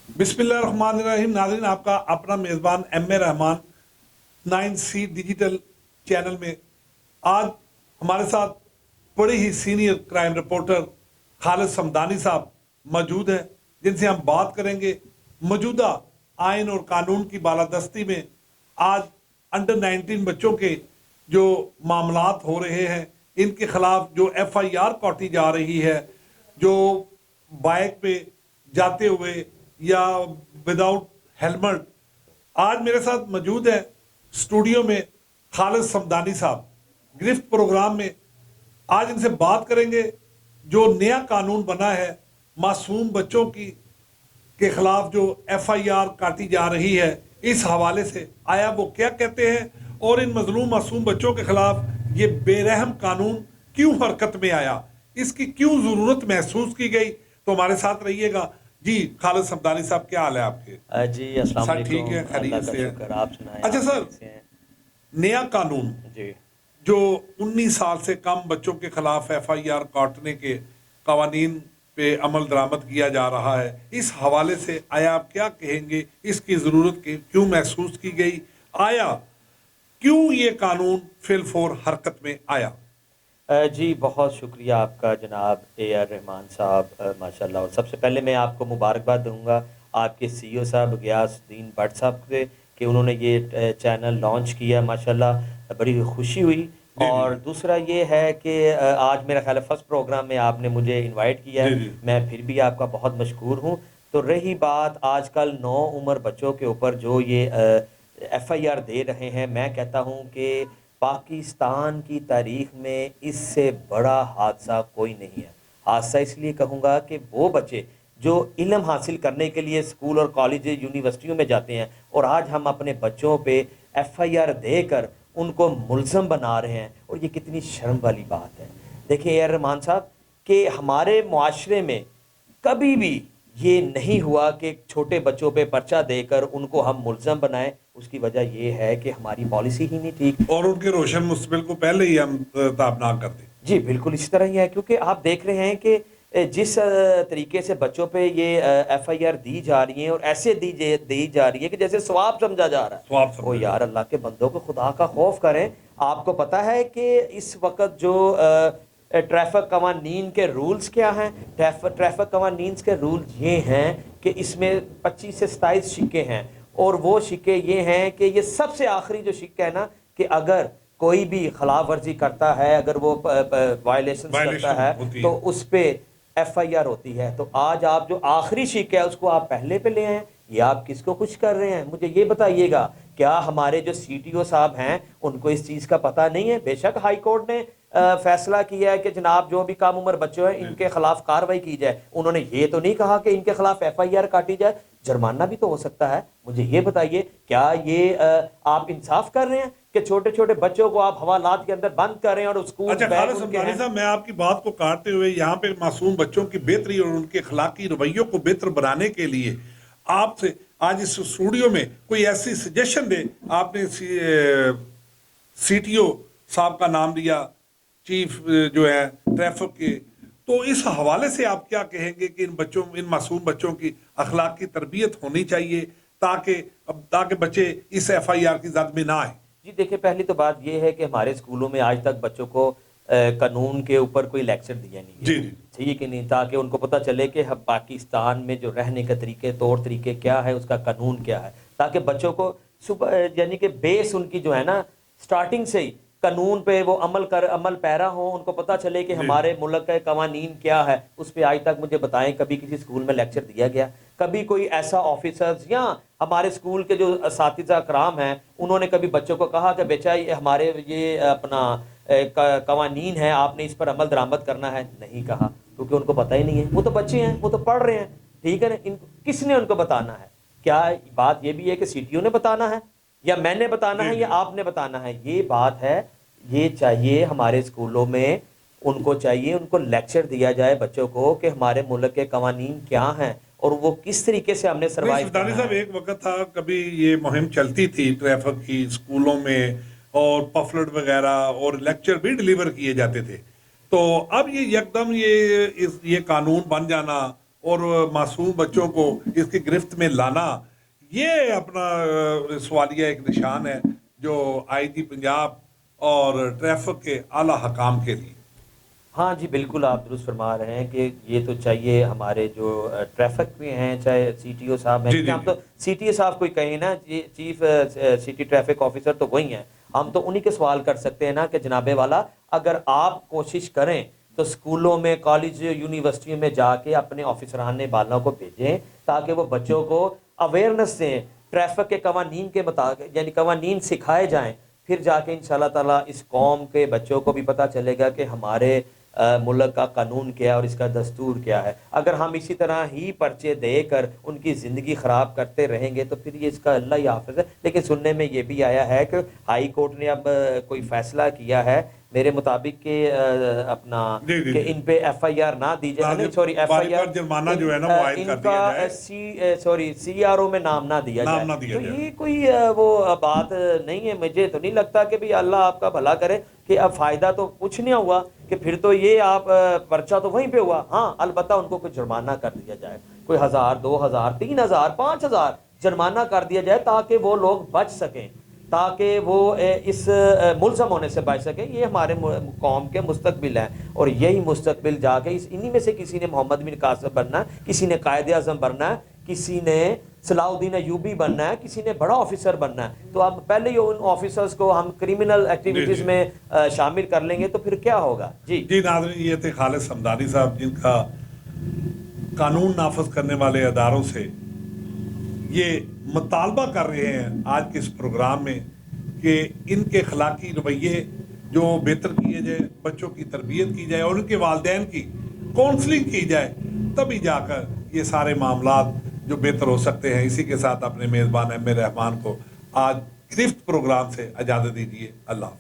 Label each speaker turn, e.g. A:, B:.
A: बिस्मिल्लाहिर्रहमानिर्रहीम। नाज़रीन, आपका अपना मेज़बान M A Rahman 9C digital channel में आज हमारे साथ बड़े ही senior crime reporter Khalid Samdani साहब मौजूद हैं, जिनसे हम बात करेंगे मौजूदा आइन और कानून की बालादस्ती में आज अंडर 19 बच्चों के जो मामलात हो रहे हैं, इनके खिलाफ जो FIR काटी जा रही है, जो बाइक पे जाते हुए या विदाउट हेलमेट। आज मेरे साथ मौजूद है स्टूडियो में खालिद समदानी साहब, गिरफ्त प्रोग्राम में। आज इनसे बात करेंगे जो नया कानून बना है मासूम बच्चों की के खिलाफ जो FIR काटी जा रही है, इस हवाले से आया वो क्या कहते हैं और इन मजलूम मासूम बच्चों के खिलाफ ये बेरहम कानून क्यों हरकत में आया, इसकी क्यों जरूरत महसूस की गई। तो हमारे साथ रहिएगा। जी खालिद समदानी साहब, क्या हाल है आपके?
B: जी अस्सलाम वालेकुम।
A: ठीक है, खैरियत से है।
B: आप सुनाएं।
A: अच्छा सर, नया कानून
B: जी
A: जो 19 साल से कम बच्चों के खिलाफ FIR काटने के कवानीन पे अमल दरामद किया जा रहा है, इस हवाले से आया आप क्या कहेंगे? इसकी ज़रूरत क्यों महसूस की गई? आया क्यों ये कानून फिलफोर हरकत में आया?
B: जी बहुत शुक्रिया आपका जनाब AR रहमान साहब, माशाल्लाह। और सबसे पहले मैं आपको मुबारकबाद दूंगा आपके CEO साहब गयासुद्दीन भट्ट साहब से कि उन्होंने ये चैनल लॉन्च किया, माशाल्लाह बड़ी खुशी हुई। और दूसरा ये है कि आज मेरा ख्याल है फर्स्ट प्रोग्राम में आपने मुझे इनवाइट किया है, मैं फिर भी आपका बहुत मशकूर हूँ। तो रही बात आजकल 9 उम्र बच्चों के ऊपर जो ये FIR दे रहे हैं, मैं कहता हूँ कि पाकिस्तान की तारीख में इससे बड़ा हादसा कोई नहीं है। हादसा इसलिए कहूँगा कि वो बच्चे जो इल्म हासिल करने के लिए स्कूल और कॉलेज यूनिवर्सिटियों में जाते हैं और आज हम अपने बच्चों पे FIR देकर उनको मुल्ज़म बना रहे हैं, और ये कितनी शर्म वाली बात है। देखिए AR रहमान साहब कि हमारे मुआशरे में कभी भी ये नहीं हुआ कि छोटे बच्चों पे पर्चा देकर उनको हम मुल्ज़म बनाएं। उसकी वजह ये है कि हमारी पॉलिसी ही नहीं ठीक,
A: और उनके रोशन मुस्तकबिल को पहले ही हम ताबनाक कर दें।
B: जी बिल्कुल इसी तरह ही है, क्योंकि आप देख रहे हैं कि जिस तरीके से बच्चों पे ये FIR दी जा रही है और ऐसे दी जा रही है कि जैसे सवाब समझा जा रहा है। ओ यार, अल्लाह के बंदों को खुदा का खौफ करें। आपको पता है कि इस वक्त जो ट्रैफिक कवानीन के रूल्स क्या हैं? ट्रैफिक कवानीन के रूल्स ये हैं कि इसमें 25 से 27 शिक्के हैं, और वो शिक्के ये हैं कि ये सबसे आखिरी जो शिक्का है ना, कि अगर कोई भी खिलाफ वर्जी करता है, अगर वो वायलेशन करता है तो उस पर FIR होती है। तो आज आप जो आखिरी शिक्का है उसको आप पहले पे ले आए, ये आप किसको खुश कर रहे हैं? मुझे ये बताइएगा, क्या हमारे जो CTO साहब हैं उनको इस चीज़ का पता नहीं है? बेशक हाई कोर्ट ने फैसला किया है कि जनाब जो भी कम उम्र बच्चे हैं इनके खिलाफ कार्रवाई की जाए। उन्होंने ये तो नहीं कहा कि इनके खिलाफ FIR काटी जाए, जुर्माना भी तो हो सकता है। मुझे ये बताइए, क्या ये आप इंसाफ कर रहे हैं कि छोटे छोटे बच्चों को आप हवालात के अंदर बंद कर रहे हैं और स्कूल
A: अच्छा खालिद समदानी साहब, मैं आपकी बात को काटते हुए यहाँ पे मासूम बच्चों की बेहतरी और उनके अखलाकी रवैयों को बेहतर बनाने के लिए आपसे आज इस स्टूडियो में कोई ऐसी सजेशन दे। आपने CTO साहब का नाम लिया, चीफ जो है ट्रैफिक के, तो इस हवाले से आप क्या कहेंगे कि इन मासूम बच्चों की अखलाकी तरबियत होनी चाहिए ताकि बच्चे इस FIR की जद में ना आए?
B: जी देखिए, पहली तो बात यह है कि हमारे स्कूलों में आज तक बच्चों को कानून के ऊपर कोई लेक्चर दिया नहीं है।
A: जी
B: ठीक है कि नहीं, ताकि उनको पता चले कि हम पाकिस्तान में जो रहने के तरीके तौर तरीके क्या है, उसका कानून क्या है, ताकि बच्चों को सुबह यानी कि बेस उनकी जो है ना स्टार्टिंग से ही कानून पे वो अमल पैरा हो, उनको पता चले कि हमारे मुल्क के कवानीन क्या है। उस पर आज तक मुझे बताएं कभी किसी स्कूल में लेक्चर दिया गया? कभी कोई ऐसा ऑफिसर्स या हमारे स्कूल के जो असातिज़ा कराम हैं उन्होंने कभी बच्चों को कहा कि बेचा ये हमारे ये अपना कवानीन है, आपने इस पर अमल दरामद करना है? नहीं कहा, क्योंकि उनको पता ही नहीं है। वो तो बच्चे हैं, वो तो पढ़ रहे हैं, ठीक है ना। किसने उनको बताना है? क्या बात ये भी है कि CTO ने बताना है, या मैंने बताना है, या आपने बताना है? ये बात है, ये चाहिए हमारे स्कूलों में, उनको चाहिए उनको लेक्चर दिया जाए बच्चों को कि हमारे मुल्क के कवानीन क्या हैं और वो किस तरीके से हमने सर्वाइव करना है।
A: साहब, एक वक्त था कभी ये मुहिम चलती थी ट्रैफिक की स्कूलों में, और पफलेट वगैरह और लेक्चर भी डिलीवर किए जाते थे। तो अब ये यकदम ये कानून बन जाना اور मासूम बच्चों को इसकी गिरफ्त में लाना, ये अपना सवालिया एक निशान है जो आईजी पंजाब और ट्रैफिक के आला हकाम के लिए।
B: हाँ जी, बिल्कुल आप दुरुस्त फरमा रहे हैं कि ये तो चाहिए हमारे जो ट्रैफिक में हैं, चाहे सीटीओ साहब हैं,
A: जी, जी,
B: हम तो सीटीओ साहब कोई कहें ना, चीफ सिटी ट्रैफिक ऑफिसर तो वही हैं, हम तो उन्हीं के सवाल कर सकते हैं ना कि जनाबे वाला, अगर आप कोशिश करें तो स्कूलों में, कॉलेज, यूनिवर्सिटियों में जाके अपने ऑफिसरान बालों को भेजें ताकि वो बच्चों को अवेयरनेस दें, ट्रैफिक के कवानीन के मुताबिक, यानी कवानीन सिखाए जाएं, फिर जाके इंशाल्लाह ताला इस कौम के बच्चों को भी पता चलेगा कि हमारे मुल्क का कानून क्या है और इसका दस्तूर क्या है। अगर हम इसी तरह ही पर्चे देकर उनकी ज़िंदगी ख़राब करते रहेंगे तो फिर ये इसका अल्लाह ही हाफ़िज़ है। लेकिन सुनने में ये भी आया है कि हाई कोर्ट ने अब कोई फ़ैसला किया है मेरे मुताबिक कि अपना कि इन पे एफआईआर ना दी जाए, नहीं सॉरी एफआईआर
A: जुर्माना जो है ना वो आयद कर दिया जाए,
B: सीआरओ में नाम ना दिया जाए। तो ये कोई वो बात नहीं है, मुझे तो नहीं लगता कि भाई अल्लाह आपका भला करे कि अब फ़ायदा तो कुछ नहीं हुआ कि फिर तो ये आप पर्चा तो वहीं पे हुआ। हाँ, अलबत्ता उनको कोई जुर्माना कर दिया जाए, कोई 1000, 2000, 3000, 5000 जुर्माना कर दिया जाए ताकि वो लोग बच सकें, ताकि वो इस मुल्ज़म होने से बच सकें। ये हमारे कौम के मुस्तकबिल हैं और यही मुस्तकबिल जाके इन्हीं में से किसी ने मोहम्मद बिन कासिम बनना है, किसी ने कायदे आज़म बनना है, किसी ने सलाउद्दीन अयूबी बनना है, किसी ने बड़ा ऑफिसर बनना है। तो अब पहले ही उन ऑफिसर्स को हम क्रिमिनल एक्टिविटीज़ में शामिल कर लेंगे तो फिर क्या होगा। जी
A: जी नाज़रीन, ये थे खालिद समदानी साहब जिनका कानून नाफज करने वाले अदारों से ये मुतालबा कर रहे हैं आज के इस प्रोग्राम में कि इनके अखलाकी रवैये जो बेहतर किए जाए, बच्चों की तरबियत की जाए और उनके वालिदैन की काउंसलिंग की जाए, तभी जाकर ये सारे मामलात जो बेहतर हो सकते हैं। इसी के साथ अपने मेज़बान एम ए रहमान को आज गिरफ्त प्रोग्राम से इजाज़त दीजिए। अल्लाह।